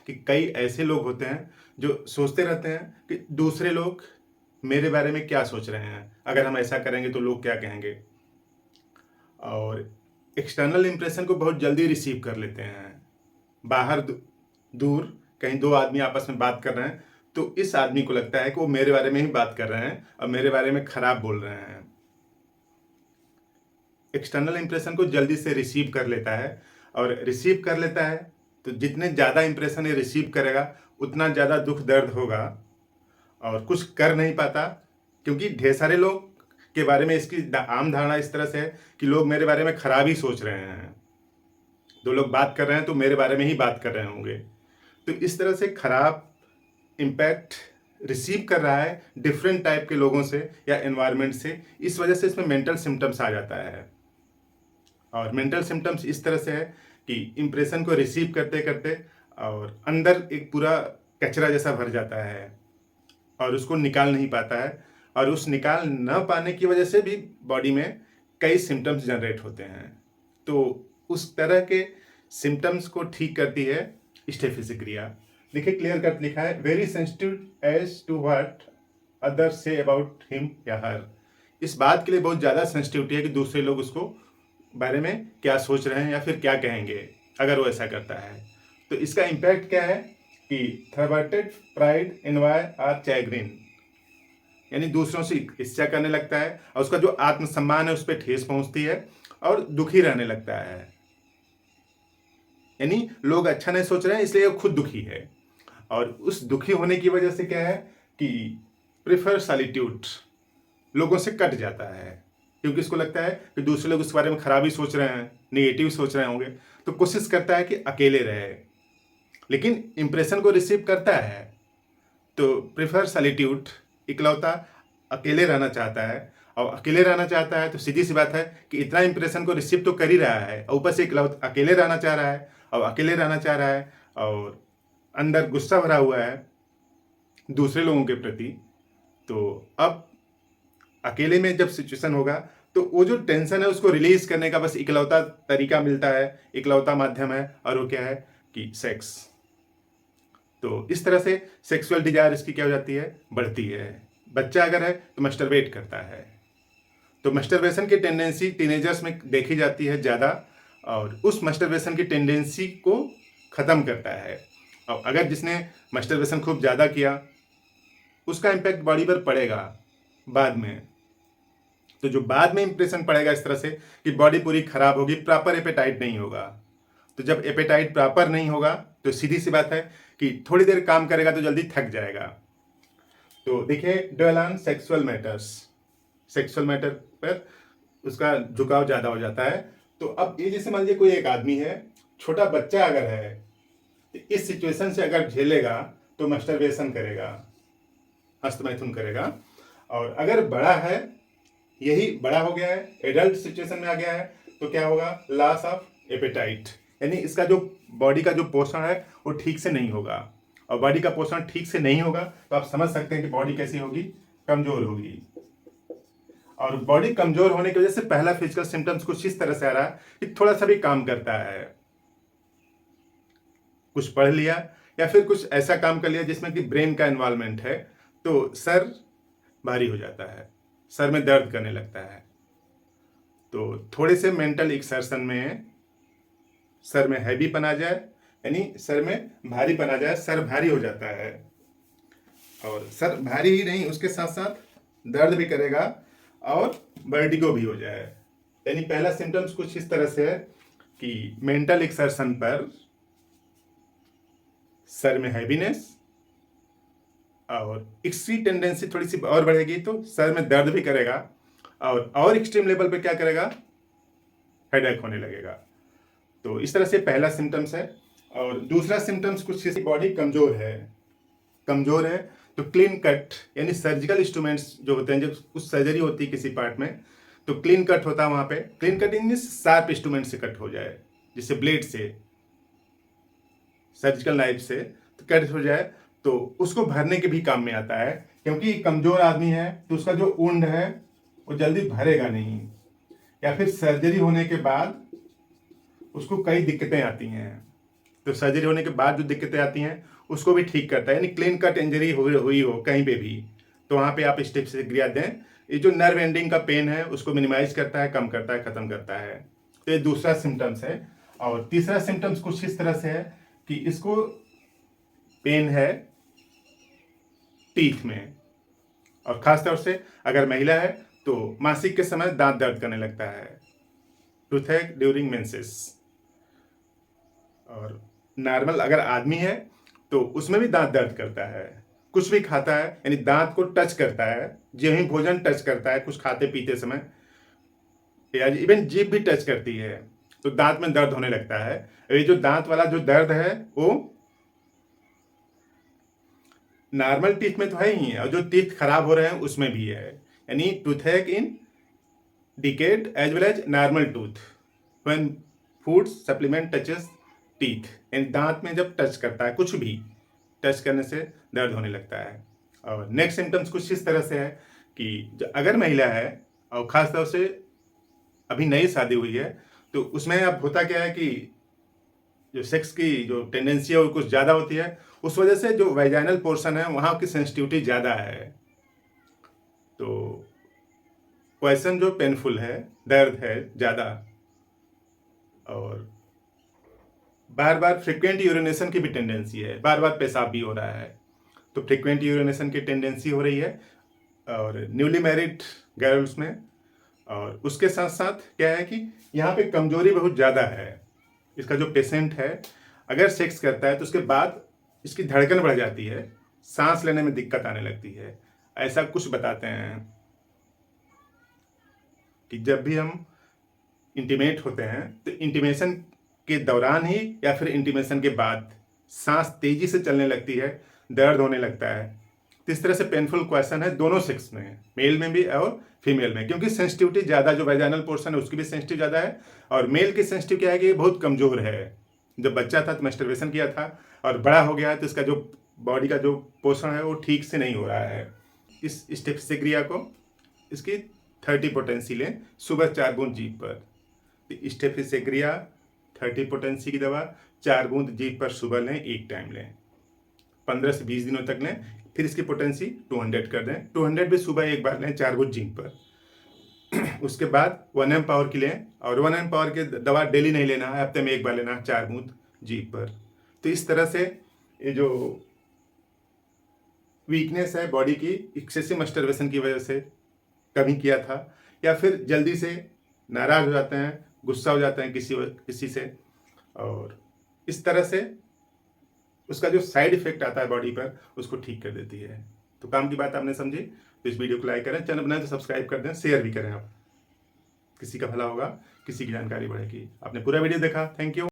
कि कई ऐसे लोग होते हैं जो सोचते रहते हैं कि दूसरे लोग मेरे बारे में क्या सोच रहे हैं, अगर हम ऐसा करेंगे तो लोग क्या कहेंगे, और एक्सटर्नल इंप्रेशन को बहुत जल्दी रिसीव कर लेते हैं। बाहर दूर कहीं दो आदमी आपस में बात कर रहे हैं तो इस आदमी को लगता है कि वो मेरे बारे में ही बात कर रहे हैं और मेरे बारे में खराब बोल रहे हैं। एक्सटर्नल इंप्रेशन को जल्दी से रिसीव कर लेता है, और रिसीव कर लेता है तो जितने ज़्यादा इंप्रेशन ये रिसीव करेगा उतना ज़्यादा दुख दर्द होगा और कुछ कर नहीं पाता, क्योंकि ढेर सारे लोग के बारे में इसकी आम धारणा इस तरह से है कि लोग मेरे बारे में खराब ही सोच रहे हैं, दो लोग बात कर रहे हैं तो मेरे बारे में ही बात कर रहे होंगे। तो इस तरह से खराब इम्पैक्ट रिसीव कर रहा है डिफरेंट टाइप के लोगों से या एनवायरनमेंट से। इस वजह से इसमें मेंटल सिम्टम्स आ जाता है, और मेंटल सिम्टम्स इस तरह से है कि इम्प्रेशन को रिसीव करते करते और अंदर एक पूरा कचरा जैसा भर जाता है और उसको निकाल नहीं पाता है, और उस निकाल न पाने की वजह से भी बॉडी में कई सिम्टम्स जनरेट होते हैं। तो उस तरह के सिम्टम्स को ठीक करती है स्टेफिसी क्रिया। देखिए क्लियर कट लिखा है, very sensitive as to what others say about him या हर। इस बात के लिए बहुत ज़्यादा सेंसिटिविटी है कि दूसरे लोग उसको बारे में क्या सोच रहे हैं या फिर क्या कहेंगे अगर वो ऐसा करता है। तो इसका इम्पैक्ट क्या है कि थ्रबर्टेड, प्राइड, एनवाय और चैग्रिन, यानी दूसरों से ईर्ष्या करने लगता है और उसका जो आत्मसम्मान है उस पर ठेस पहुंचती है और दुखी रहने लगता है। यानी लोग अच्छा नहीं सोच रहे हैं इसलिए वो खुद दुखी है, और उस दुखी होने की वजह से क्या है कि प्रेफर सॉलिट्यूड, लोगों से कट जाता है, क्योंकि इसको लगता है कि दूसरे लोग उस बारे में खराबी सोच रहे हैं, नेगेटिव सोच रहे होंगे, तो कोशिश करता है कि अकेले रहे, लेकिन इंप्रेशन को रिसीव करता है तो प्रेफर सॉलिट्यूड, इकलौता अकेले रहना चाहता है। और अकेले रहना चाहता है तो सीधी सी बात है कि इतना इंप्रेशन को रिसीव तो कर ही रहा है, ऊपर से इकलौता अकेले रहना चाह रहा है, और अकेले रहना चाह रहा है और अंदर गुस्सा भरा हुआ है दूसरे लोगों के प्रति। तो अब अकेले में जब सिचुएशन होगा तो वो जो टेंशन है उसको रिलीज करने का बस इकलौता तरीका मिलता है, इकलौता माध्यम है, और वो क्या है कि सेक्स। तो इस तरह से सेक्सुअल डिजायर इसकी क्या हो जाती है, बढ़ती है। बच्चा अगर है तो मस्टरबेट करता है, तो मस्टरबेशन की टेंडेंसी टीनेजर्स में देखी जाती है ज़्यादा, और उस मस्टरबेशन की टेंडेंसी को ख़त्म करता है। और अगर जिसने मस्टरबेशन खूब ज़्यादा किया उसका इम्पैक्ट बॉडी पर पड़ेगा बाद में। तो जो बाद में इंप्रेशन पड़ेगा इस तरह से कि बॉडी पूरी खराब होगी, प्रॉपर एपेटाइट नहीं होगा। तो जब एपेटाइट प्रॉपर नहीं होगा तो सीधी सी बात है कि थोड़ी देर काम करेगा तो जल्दी थक जाएगा। तो देखिए dwell on sexual matters, sexual matter पर उसका झुकाव ज़्यादा हो जाता है। तो अब ये जैसे मान लीजिए कोई एक आदमी है, छोटा बच्चा अगर है तो इस सिचुएशन से अगर झेलेगा तो मस्टरबेशन करेगा, हस्तमैथुन करेगा। और अगर बड़ा है, यही बड़ा हो गया है, एडल्ट सिचुएशन में आ गया है, तो क्या होगा, लॉस ऑफ एपेटाइट, यानी इसका जो बॉडी का जो पोषण है वो ठीक से नहीं होगा। और बॉडी का पोषण ठीक से नहीं होगा तो आप समझ सकते हैं कि बॉडी कैसी होगी, कमजोर होगी। और बॉडी कमजोर होने की वजह से पहला फिजिकल सिम्टम्स कुछ इस तरह से आ रहा है कि थोड़ा सा भी काम करता है, कुछ पढ़ लिया या फिर कुछ ऐसा काम कर लिया जिसमें कि ब्रेन का इन्वॉल्वमेंट है, तो सर भारी हो जाता है, सर में दर्द करने लगता है। तो थोड़े से मेंटल एक्सर्शन में सर में हैवीपन आ जाए, यानी सर में भारीपन आ जाए, सर भारी हो जाता है, और सर भारी ही नहीं उसके साथ साथ दर्द भी करेगा और वर्टिगो भी हो जाए। यानी पहला सिम्टम्स कुछ इस तरह से है कि मेंटल एक्सर्शन पर सर में हैवीनेस, और इसकी टेंडेंसी थोड़ी सी और बढ़ेगी तो सर में दर्द भी करेगा, और एक्सट्रीम लेवल पे क्या करेगा, हेडेक होने लगेगा। तो इस तरह से पहला सिम्टम्स है। और दूसरा सिम्टम्स कुछ किसी बॉडी कमजोर है, कमजोर है तो क्लीन कट, यानी सर्जिकल इंस्ट्रूमेंट्स जो होते हैं, जब कुछ सर्जरी होती है किसी पार्ट में तो क्लीन कट होता है वहाँ पे। Clean cut in sharp instrument से कट हो जाए, जिससे ब्लेड से, सर्जिकल नाइफ से तो कट हो जाए, तो उसको भरने के भी काम में आता है, क्योंकि कमजोर आदमी है तो उसका जो वुंड है वो जल्दी भरेगा नहीं, या फिर सर्जरी होने के बाद उसको कई दिक्कतें आती हैं। तो सर्जरी होने के बाद जो दिक्कतें आती हैं उसको भी ठीक करता है, यानी क्लीन कट इंजरी हुई हो कहीं पे भी तो वहाँ पे आप स्टेप सेग्रिया दें। ये जो नर्व एंडिंग का पेन है उसको मिनिमाइज करता है, कम करता है, ख़त्म करता है। तो ये दूसरा सिम्टम्स है। और तीसरा सिम्टम्स कुछ इस तरह से है कि इसको पेन है टीथ में, और ख़ास तौर से अगर महिला है तो मासिक के समय दांत दर्द करने लगता है, टूथेक ड्यूरिंग मेंसेस। और नॉर्मल अगर आदमी है तो उसमें भी दांत दर्द करता है, कुछ भी खाता है यानी दांत को टच करता है, जो ही भोजन टच करता है कुछ खाते पीते समय, या इवन जीभ भी टच करती है तो दांत में दर्द होने लगता है। ये जो दांत वाला जो दर्द है वो नॉर्मल टीथ में तो है ही है, और जो टीथ खराब हो रहे हैं उसमें भी है, यानी toothache in decade as well as normal tooth when food supplement touches teeth, यानी दांत में जब टच करता है कुछ भी टच करने से दर्द होने लगता है। और नेक्स्ट सिम्टम्स कुछ इस तरह से है कि अगर महिला है और ख़ास तौर से अभी नई शादी हुई है तो उसमें अब होता क्या है कि जो सेक्स की जो टेंडेंसी है वो कुछ ज़्यादा होती है, उस वजह से जो वेजाइनल पोर्शन है वहाँ की सेंसिटिविटी ज़्यादा है, तो क्वेश्चन जो पेनफुल है, दर्द है ज़्यादा, और बार बार फ्रिक्वेंट यूरिनेशन की भी टेंडेंसी है, बार बार पेशाब भी हो रहा है, तो फ्रिक्वेंट यूरिनेशन की टेंडेंसी हो रही है और न्यूली मैरिड गर्ल्स में। और उसके साथ साथ क्या है कि यहाँ पे कमजोरी बहुत ज़्यादा है। इसका जो पेशेंट है अगर सेक्स करता है तो उसके बाद इसकी धड़कन बढ़ जाती है, सांस लेने में दिक्कत आने लगती है। ऐसा कुछ बताते हैं कि जब भी हम इंटीमेट होते हैं तो इंटीमेशन के दौरान ही या फिर इंटीमेशन के बाद सांस तेजी से चलने लगती है, दर्द होने लगता है। तो इस तरह से पेनफुल क्वेश्चन है दोनों सेक्स में, मेल में भी और फीमेल में, क्योंकि सेंसिटिविटी ज़्यादा जो वेजाइनल पोर्शन है उसकी भी सेंसिटिव ज़्यादा है, और मेल की सेंसिटिव क्या है कि बहुत कमज़ोर है। जब बच्चा था तो मैस्टरबेशन किया था और बड़ा हो गया है तो इसका जो बॉडी का जो पोषण है वो ठीक से नहीं हो रहा है। इस स्टेप्सिग्रिया को इसकी 30 पोटेंसी लें सुबह 4 बूंद जीभ पर। स्टेप्सिग्रिया 30 पोटेंसी की दवा 4 बूंद जीभ पर सुबह लें, एक टाइम लें, 15 से 20 दिनों तक लें, फिर इसकी पोटेंसी 200 कर दें। 200 भी सुबह एक बार लें 4 बूंद जीभ पर। उसके बाद 1 M पावर की लें, और 1 M पावर की दवा डेली नहीं लेना है, हफ्ते में एक बार लेना है 4 बूंद जीभ पर। तो इस तरह से ये जो वीकनेस है बॉडी की एक्सेसिव मस्टरबेशन की वजह से कभी किया था, या फिर जल्दी से नाराज हो जाते हैं, गुस्सा हो जाते हैं किसी से, और इस तरह से उसका जो साइड इफेक्ट आता है बॉडी पर उसको ठीक कर देती है। तो काम की बात आपने समझी, तो इस वीडियो को लाइक करें, चैनल बनाए तो सब्सक्राइब कर दें, शेयर भी करें। आप किसी का भला होगा, किसी की जानकारी बढ़ेगी। आपने पूरा वीडियो देखा, थैंक यू।